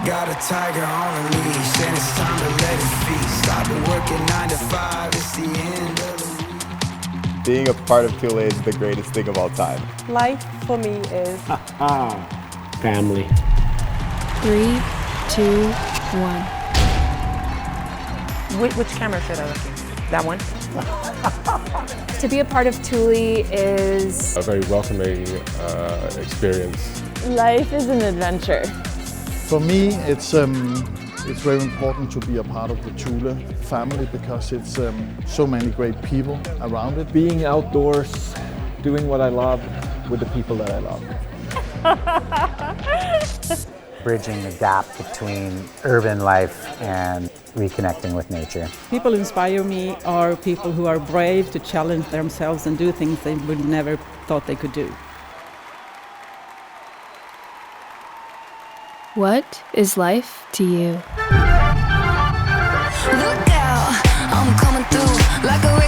got a tiger on a leash, and it's time to let it feast. I've been working 9 to 5, it's the end of the week. Being a part of Thule is the greatest thing of all time. Life for me is family. 3, 2, 1. Which camera should I look at? That one? To be a part of Thule is... a very welcoming experience. Life is an adventure. For me, it's very important to be a part of the Thule family because it's so many great people around it. Being outdoors, doing what I love with the people that I love. Bridging the gap between urban life and reconnecting with nature. People who inspire me are people who are brave to challenge themselves and do things they would never thought they could do. What is life to you? Look out, I'm coming through like a